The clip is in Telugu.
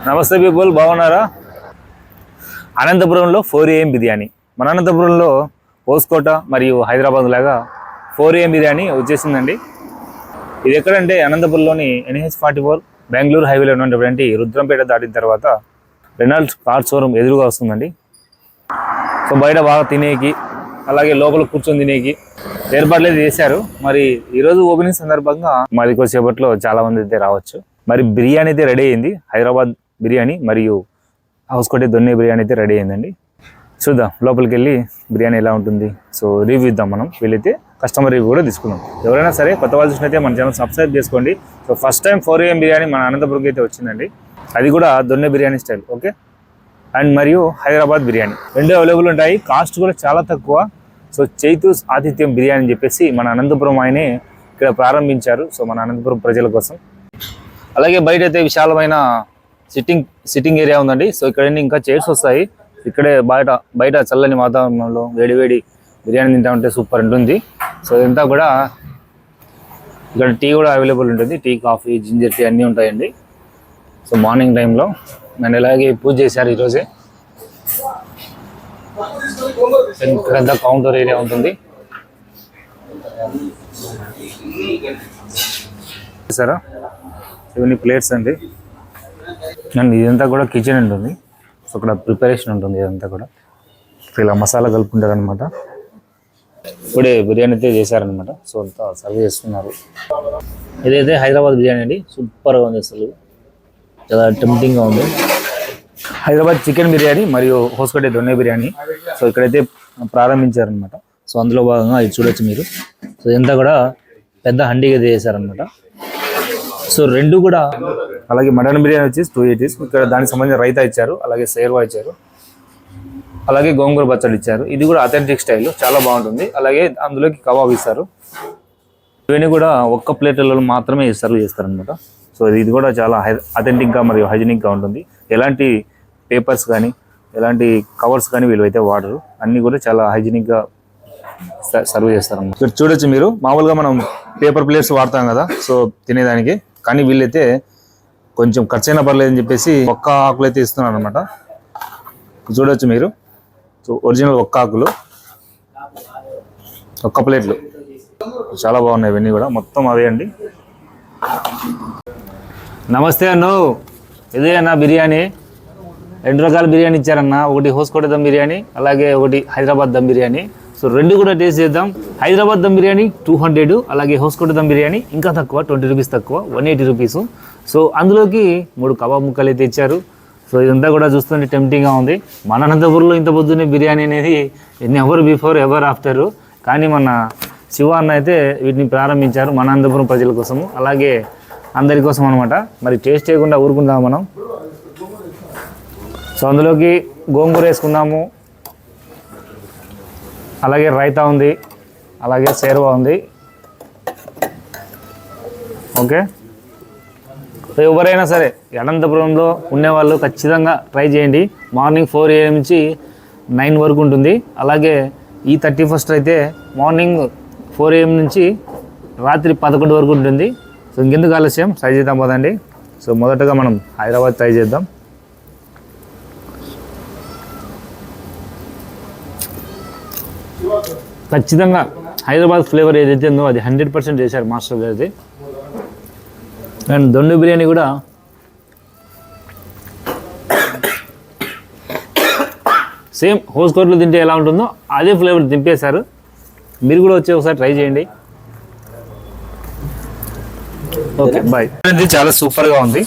నమస్తే పీపుల్, బాగున్నారా? అనంతపురంలో 4 AM బిర్యానీ. మన అనంతపురంలో హోస్కోట మరియు హైదరాబాద్ లాగా 4 AM బిర్యానీ వచ్చేసిందండి. ఇది ఎక్కడంటే అనంతపురంలోని NH44 బెంగళూరు హైవేలో ఉన్నటువంటి రుద్రంపేట దాటిన తర్వాత రెనాల్డ్స్ కార్ షోరూమ్ ఎదురుగా వస్తుందండి. సో బయట బాగా తినేకి, అలాగే లోపల కూర్చొని తినేకి ఏర్పాట్లు అయితే చేశారు. మరి ఈరోజు ఓపెనింగ్ సందర్భంగా మాది కొద్దిసేపట్లో చాలా మంది అయితే రావచ్చు. మరి బిర్యానీ అయితే రెడీ అయింది. హైదరాబాద్ బిర్యానీ మరియు హౌస్కోట దొన్నె బిర్యానీ అయితే రెడీ అయిందండి. చూద్దాం లోపలికి వెళ్ళి బిర్యానీ ఎలా ఉంటుంది. సో రివ్యూ ఇద్దాం. మనం వీళ్ళైతే కస్టమర్ రివ్యూ కూడా తీసుకుందాం. ఎవరైనా సరే కొత్త వాళ్ళు చూసినైతే మన ఛానల్ సబ్స్క్రైబ్ చేసుకోండి. So first time 4 AM biryani మన అనంతపురంకి అయితే వచ్చిందండి. అది కూడా దొన్నె బిర్యానీ స్టైల్. ఓకే, అండ్ మరియు హైదరాబాద్ బిర్యానీ రెండు అవైలబుల్ ఉంటాయి. కాస్ట్ కూడా చాలా తక్కువ. సో చైతూస్ ఆతిథ్యం బిర్యానీ అని చెప్పేసి మన అనంతపురం ఆయనే ఇక్కడ ప్రారంభించారు. సో మన అనంతపురం ప్రజల కోసం. అలాగే బయట అయితే విశాలమైన సిట్టింగ్ ఏరియా ఉందండి. సో ఇక్కడ ఇంకా చైర్స్ వస్తాయి. ఇక్కడే బయట చల్లని వాతావరణంలో వేడివేడి బిర్యానీ తింటా ఉంటే సూపర్ ఉంటుంది. సో ఇదంతా కూడా ఇక్కడ టీ కూడా అవైలబుల్ ఉంటుంది. టీ, కాఫీ, జింజర్ టీ అన్నీ ఉంటాయండి. సో మార్నింగ్ టైంలో నేను ఇలాగే పూజ చేశారు ఈరోజే. ఇక్కడంతా కౌంటర్ ఏరియా ఉంటుంది. సరే, ఇవన్నీ ప్లేట్స్ అండి. అండ్ ఇదంతా కూడా కిచెన్ ఉంటుంది. సో అక్కడ ప్రిపరేషన్ ఉంటుంది. ఇదంతా కూడా ఇలా మసాలా కలుపుకుంటారు అనమాట. ఇప్పుడే బిర్యానీ అయితే చేశారనమాట. సో అంతా సర్వ్ చేస్తున్నారు. ఇదైతే హైదరాబాద్ బిర్యానీ అండి. సూపర్గా ఉంది, అసలు చాలా టెంప్టింగ్గా ఉంది. హైదరాబాద్ చికెన్ బిర్యానీ మరియు హోస్కోట దొన్నె బిర్యానీ. సో ఇక్కడైతే ప్రారంభించారనమాట. సో అందులో భాగంగా ఇది చూడొచ్చు మీరు. సో ఇదంతా కూడా పెద్ద హండీగా చేశారనమాట. సో రెండు కూడా. అలాగే మటన్ బిర్యానీ వచ్చేసి 280. ఇక్కడ దానికి సంబంధించిన రైతా ఇచ్చారు, అలాగే సేర్వా ఇచ్చారు, అలాగే గోంగూర పచ్చడి ఇచ్చారు. ఇది కూడా అథెంటిక్ స్టైల్, చాలా బాగుంటుంది. అలాగే అందులోకి కబాబ్ ఇస్తారు. ఇవన్నీ కూడా ఒక్క ప్లేట్లలో మాత్రమే సర్వ్ చేస్తారనమాట. సో ఇది కూడా చాలా అథెంటిక్గా మరియు హైజీనిక్గా ఉంటుంది. ఎలాంటి పేపర్స్ కానీ ఎలాంటి కవర్స్ కానీ వీళ్ళైతే వాడరు. అన్నీ కూడా చాలా హైజీనిక్గా సర్వ్ చేస్తారన్నమాట. ఇక్కడ చూడొచ్చు మీరు. మామూలుగా మనం పేపర్ ప్లేట్స్ వాడతాం కదా సో తినేదానికి, కానీ వీళ్ళైతే కొంచెం ఖర్చైనా పర్లేదని చెప్పేసి ఒక్క ఆకులు అయితే ఇస్తున్నారు అనమాట. చూడొచ్చు మీరు. సో ఒరిజినల్ ఒక్క ఆకులు, ఒక్క ప్లేట్లు చాలా బాగున్నాయి. ఇవన్నీ కూడా మొత్తం అవే అండి. నమస్తే అన్నో, ఇదే అన్న బిర్యానీ. 2 రకాల బిర్యానీ ఇచ్చారన్న. ఒకటి హోస్కోట దమ్ బిర్యానీ, అలాగే ఒకటి హైదరాబాద్ దమ్ బిర్యానీ. సో రెండు కూడా టేస్ట్ చేద్దాం. హైదరాబాద్ దమ్ బిర్యానీ 200, అలాగే హోస్కోట దమ్ బిర్యానీ ఇంకా తక్కువ, 20 రూపీస్ తక్కువ, 180 రూపీస్. సో అందులోకి 3 కబాబ్ ముక్కలు అయితే ఇచ్చారు. సో ఇదంతా కూడా చూస్తుంటే టెంప్టింగ్గా ఉంది. మన అనంతపురంలో ఇంత పొద్దున్నే బిర్యానీ అనేది ఎవర్ బిఫోర్ ఎవర్ ఆఫ్టర్. కానీ మన శివ అన్న అయితే వీటిని ప్రారంభించారు మన అనంతపురం ప్రజల కోసము, అలాగే అందరి కోసం అనమాట. మరి టేస్ట్ చేయకుండా ఊరుకుందాం మనం. సో అందులోకి గోంగూర వేసుకుందాము, అలాగే రైతా ఉంది, అలాగే సేర్వా ఉంది. ఓకే, సో ఎవరైనా సరే అనంతపురంలో ఉండేవాళ్ళు ఖచ్చితంగా ట్రై చేయండి. మార్నింగ్ 4 AM నుంచి 9 వరకు ఉంటుంది. అలాగే ఈ 31st అయితే మార్నింగ్ 4 AM నుంచి రాత్రి 11 వరకు ఉంటుంది. సో ఇంకెందుకు ఆలస్యం, ట్రై చేద్దాం పోదండి. సో మొదటగా మనం హైదరాబాద్ ట్రై చేద్దాం. ఖచ్చితంగా హైదరాబాద్ ఫ్లేవర్ ఏదైతే ఉందో అది 100% చేశారు మాస్టర్ గారు అయితే. అండ్ దొన్నె బిర్యానీ కూడా సేమ్ హోస్కోట్లో తింటే ఎలా ఉంటుందో అదే ఫ్లేవర్ దింపేశారు. మీరు కూడా వచ్చి ఒకసారి ట్రై చేయండి. Okay bye. చాలా సూపర్గా ఉంది.